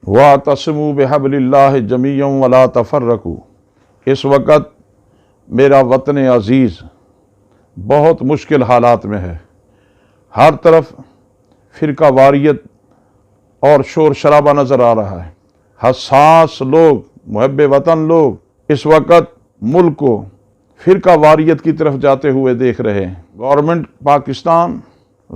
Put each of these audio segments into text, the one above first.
وَاعْتَصِمُوا بِحَبْلِ اللَّهِ جَمِيعًا وَلَا تَفَرَّقُوا۔ اس وقت میرا وطن عزیز بہت مشکل حالات میں ہے۔ ہر طرف فرقہ واریت اور شور شرابہ نظر آ رہا ہے۔ حساس لوگ، محب وطن لوگ اس وقت ملک کو فرقہ واریت کی طرف جاتے ہوئے دیکھ رہے ہیں۔ گورنمنٹ پاکستان،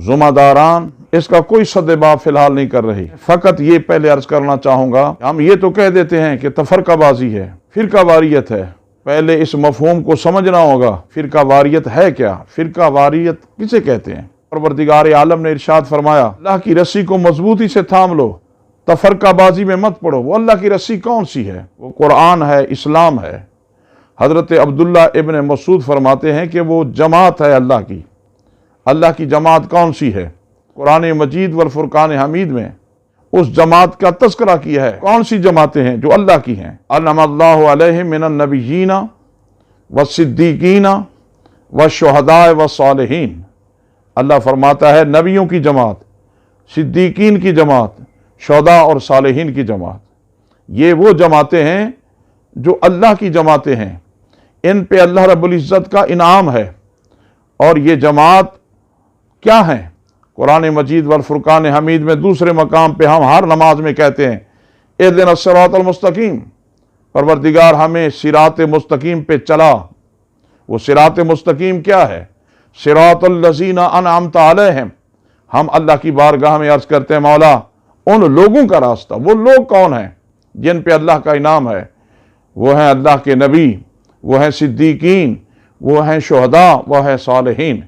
ذمہ داران اس کا کوئی سدباب فی الحال نہیں کر رہی۔ فقط یہ پہلے عرض کرنا چاہوں گا، ہم یہ تو کہہ دیتے ہیں کہ تفرقہ بازی ہے، فرقہ واریت ہے۔ پہلے اس مفہوم کو سمجھنا ہوگا، فرقہ واریت ہے کیا؟ فرقہ واریت کسے کہتے ہیں؟ پروردگار عالم نے ارشاد فرمایا، اللہ کی رسی کو مضبوطی سے تھام لو، تفرقہ بازی میں مت پڑو۔ وہ اللہ کی رسی کون سی ہے؟ وہ قرآن ہے، اسلام ہے۔ حضرت عبداللہ ابن مسعود فرماتے ہیں کہ وہ جماعت ہے اللہ کی۔ اللہ کی جماعت کون سی ہے؟ قرآن مجید والفرقان حمید میں اس جماعت کا تذکرہ کیا ہے۔ کون سی جماعتیں ہیں جو اللہ کی ہیں؟ انعم اللہ علیہم من النبیین والصدیقین والشہداء والصالحین۔ اللہ فرماتا ہے نبیوں کی جماعت، صدیقین کی جماعت، شہداء اور صالحین کی جماعت، یہ وہ جماعتیں ہیں جو اللہ کی جماعتیں ہیں۔ ان پہ اللہ رب العزت کا انعام ہے۔ اور یہ جماعت کیا ہیں؟ قرآن مجید والفرقان حمید میں دوسرے مقام پہ ہم ہر نماز میں کہتے ہیں اہدنا الصراط المستقیم، پروردگار ہمیں صراط مستقیم پہ چلا۔ وہ صراط مستقیم کیا ہے؟ صراط الذین انعمت علیہم۔ ہم اللہ کی بارگاہ میں عرض کرتے ہیں مولا ان لوگوں کا راستہ۔ وہ لوگ کون ہیں جن پہ اللہ کا انعام ہے؟ وہ ہیں اللہ کے نبی، وہ ہیں صدیقین، وہ ہیں شہداء، وہ ہیں صالحین۔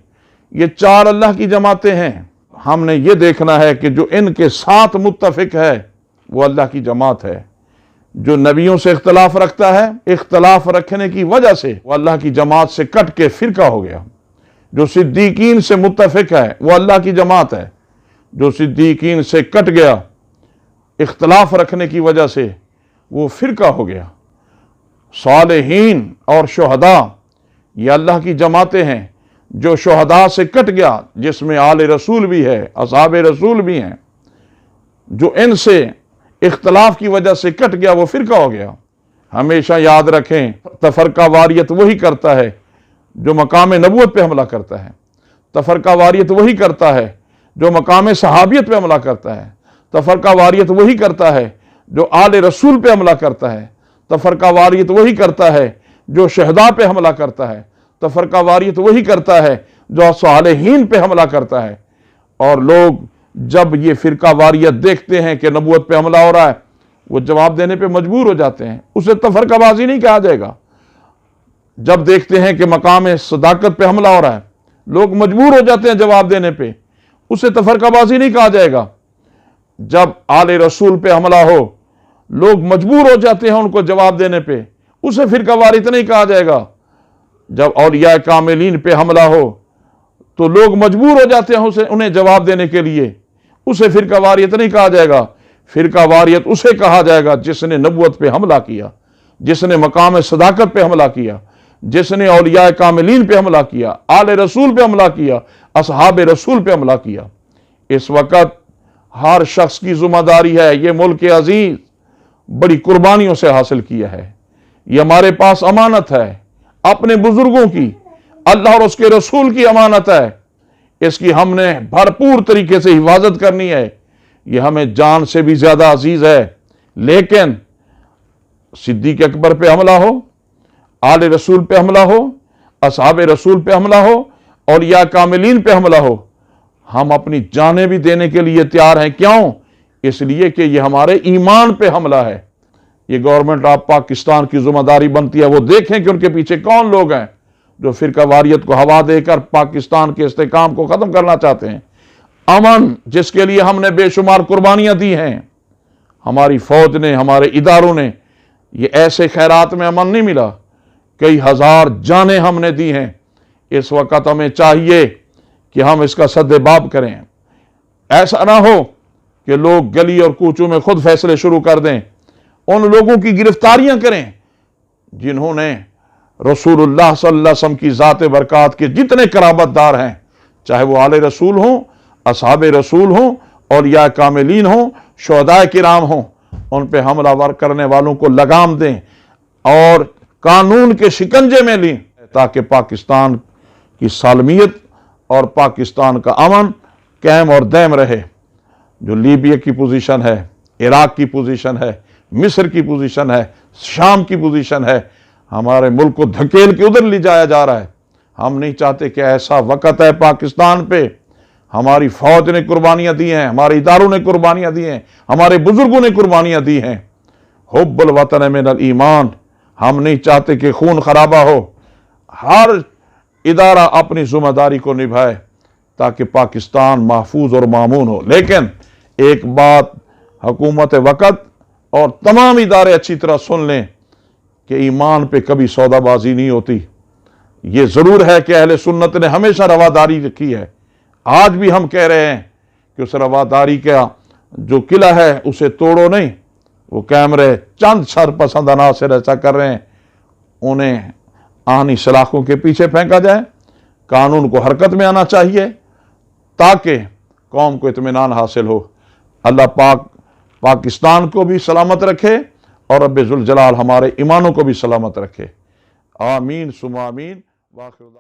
یہ چار اللہ کی جماعتیں ہیں۔ ہم نے یہ دیکھنا ہے کہ جو ان کے ساتھ متفق ہے وہ اللہ کی جماعت ہے۔ جو نبیوں سے اختلاف رکھتا ہے، اختلاف رکھنے کی وجہ سے وہ اللہ کی جماعت سے کٹ کے فرقہ ہو گیا۔ جو صدیقین سے متفق ہے وہ اللہ کی جماعت ہے۔ جو صدیقین سے کٹ گیا اختلاف رکھنے کی وجہ سے وہ فرقہ ہو گیا۔ صالحین اور شہداء یہ اللہ کی جماعتیں ہیں۔ جو شہداء سے کٹ گیا، جس میں آل رسول بھی ہے، اصحاب رسول بھی ہیں، جو ان سے اختلاف کی وجہ سے کٹ گیا وہ فرقہ ہو گیا۔ ہمیشہ یاد رکھیں تفرقہ واریت وہی کرتا ہے جو مقام نبوت پہ حملہ کرتا ہے۔ تفرقہ واریت وہی کرتا ہے جو مقام صحابیت پہ حملہ کرتا ہے۔ تفرقہ واریت وہی کرتا ہے جو آل رسول پہ حملہ کرتا ہے۔ تفرقہ واریت وہی کرتا ہے جو شہداء پہ حملہ کرتا ہے۔ تفرقہ واریت وہی کرتا ہے جو صالحین پہ حملہ کرتا ہے۔ اور لوگ جب یہ فرقہ واریت دیکھتے ہیں کہ نبوت پہ حملہ ہو رہا ہے وہ جواب دینے پہ مجبور ہو جاتے ہیں۔ اسے تفرقہ بازی نہیں کہا جائے گا۔ جب دیکھتے ہیں کہ مقام صداقت پہ حملہ ہو رہا ہے لوگ مجبور ہو جاتے ہیں جواب دینے پہ، اسے تفرقہ بازی نہیں کہا جائے گا۔ جب آل رسول پہ حملہ ہو لوگ مجبور ہو جاتے ہیں ان کو جواب دینے پہ، اسے فرقہ واریت نہیں کہا جائے گا۔ جب اولیاء کاملین پہ حملہ ہو تو لوگ مجبور ہو جاتے ہیں انہیں جواب دینے کے لیے، اسے فرقہ واریت نہیں کہا جائے گا۔ فرقہ واریت اسے کہا جائے گا جس نے نبوت پہ حملہ کیا، جس نے مقام صداقت پہ حملہ کیا، جس نے اولیاء کاملین پہ حملہ کیا، آل رسول پہ حملہ کیا، اصحاب رسول پہ حملہ کیا۔ اس وقت ہر شخص کی ذمہ داری ہے، یہ ملک عزیز بڑی قربانیوں سے حاصل کیا ہے، یہ ہمارے پاس امانت ہے، اپنے بزرگوں کی، اللہ اور اس کے رسول کی امانت ہے۔ اس کی ہم نے بھرپور طریقے سے حفاظت کرنی ہے۔ یہ ہمیں جان سے بھی زیادہ عزیز ہے۔ لیکن صدیق اکبر پہ حملہ ہو، آل رسول پہ حملہ ہو، اصحاب رسول پہ حملہ ہو، اولیاء کاملین پہ حملہ ہو، ہم اپنی جانیں بھی دینے کے لیے تیار ہیں۔ کیوں؟ اس لیے کہ یہ ہمارے ایمان پہ حملہ ہے۔ یہ گورنمنٹ آف پاکستان کی ذمہ داری بنتی ہے وہ دیکھیں کہ ان کے پیچھے کون لوگ ہیں جو فرقہ واریت کو ہوا دے کر پاکستان کے استحکام کو ختم کرنا چاہتے ہیں۔ امن جس کے لیے ہم نے بے شمار قربانیاں دی ہیں، ہماری فوج نے، ہمارے اداروں نے، یہ ایسے خیرات میں امن نہیں ملا، کئی ہزار جانیں ہم نے دی ہیں۔ اس وقت ہمیں چاہیے کہ ہم اس کا سدباب کریں۔ ایسا نہ ہو کہ لوگ گلی اور کوچوں میں خود فیصلے شروع کر دیں، ان لوگوں کی گرفتاریاں کریں جنہوں نے رسول اللہ صلی اللہ علیہ وسلم کی ذات برکات کے جتنے قرابت دار ہیں، چاہے وہ آل رسول ہوں، اصحاب رسول ہوں، اولیاء کاملین ہوں، شہداء کرام ہوں، ان پہ حملہ ور کرنے والوں کو لگام دیں اور قانون کے شکنجے میں لیں تاکہ پاکستان کی سالمیت اور پاکستان کا امن قائم اور دائم رہے۔ جو لیبیا کی پوزیشن ہے، عراق کی پوزیشن ہے، مصر کی پوزیشن ہے، شام کی پوزیشن ہے، ہمارے ملک کو دھکیل کے ادھر لے جایا جا رہا ہے۔ ہم نہیں چاہتے کہ ایسا وقت ہے پاکستان پہ، ہماری فوج نے قربانیاں دی ہیں، ہمارے اداروں نے قربانیاں دی ہیں، ہمارے بزرگوں نے قربانیاں دی ہیں۔ حب الوطن من الایمان، ہم نہیں چاہتے کہ خون خرابہ ہو۔ ہر ادارہ اپنی ذمہ داری کو نبھائے تاکہ پاکستان محفوظ اور مامون ہو۔ لیکن ایک بات حکومت وقت اور تمام ادارے اچھی طرح سن لیں کہ ایمان پہ کبھی سودا بازی نہیں ہوتی۔ یہ ضرور ہے کہ اہل سنت نے ہمیشہ رواداری رکھی ہے، آج بھی ہم کہہ رہے ہیں کہ اس رواداری کا جو قلعہ ہے اسے توڑو نہیں، وہ کیمرے چند سرپسند عناصر ایسا کر رہے ہیں، انہیں آہنی سلاخوں کے پیچھے پھینکا جائے۔ قانون کو حرکت میں آنا چاہیے تاکہ قوم کو اطمینان حاصل ہو۔ اللہ پاک پاکستان کو بھی سلامت رکھے اور رب ذوالجلال ہمارے ایمانوں کو بھی سلامت رکھے۔ آمین ثم آمین۔ وآخر دعوانا